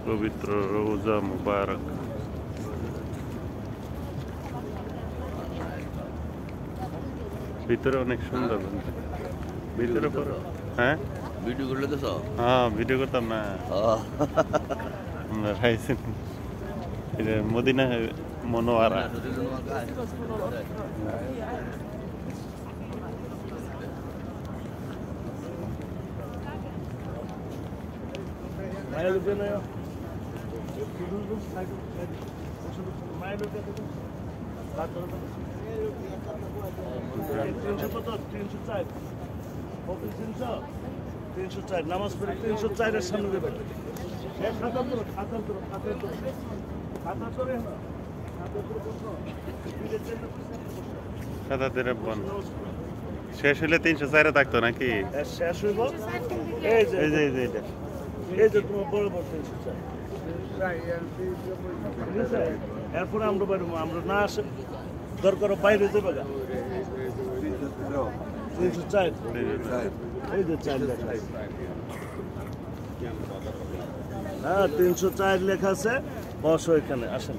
পবিত্র রওজা মুবারক। ভিতরে অনেক সুন্দর। ভিতরে পড়ো। হ্যাঁ ভিডিও করলে তো সব হ্যাঁ ভিডিও করতাম না। এটা মদিনা মনোয়ারা। নামাজ পড়ে 304-এর সামনে দেবেন। শেষ হলে 304-এ থাকতো নাকি? শেষ হইব এই যে এই যে এই যে এটা এই যে তোমার বড় বড় 304। এরপরে আমরা বাইরবো, আমরা না আসে দরকার বাইরে যাবে গা 304 এই যে 4 লেখা আছে। হ্যাঁ 304 লেখা আছে। বসো এখানে, আসেন।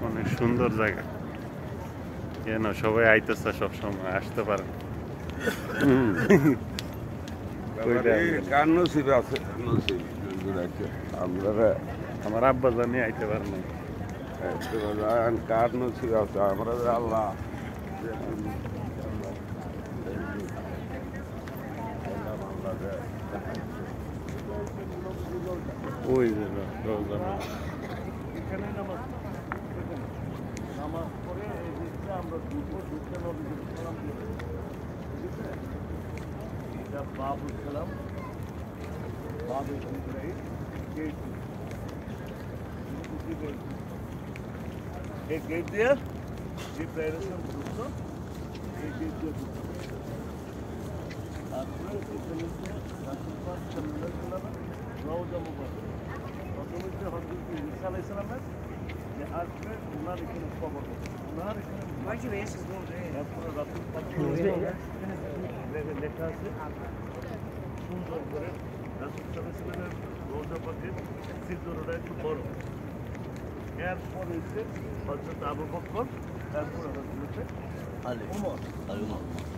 অনেক সুন্দর জায়গা। কেন সবাই আইতেছে, সবসময় আসতে পারে। আমার আব্বা জানি আইতে পারে না। কার নসিব আছে আমরা আল্লাহ ওই যে রওজা। এখানে নামাজ পড়ে এই দিকটা আমরা ঢুকে নবীকে সালাম দিয়ে দেব। ঠিক আছে, এটা বাবুল সালাম, বাবুল ইব্রাহিম গেট। এই গেট দিয়ে জিব্রাইলের সাথে ঢুকতো, এই গেট দিয়ে ঢুকতো। তারপরে এখানে রাসূল পাক সাল্লাল্লাহু আলাইহি ওয়াসাল্লাম রওজা মুবারক। প্রথমে যে হযরত ঈসা আলাইহিস সালামের যে আসবে ওনার এখানে কবর হবে, ওনার এখানে এরপরে রাসূল পাক লেখা আছে সুন্দর করে রাসূল সাল্লাল্লাহু আলাইহি ওয়াসাল্লামের রওজা পাকের সিজদাটা একটু বড়। এরপরে হচ্ছে হযরত আবু বকর, তারপরে হযরত ওমর।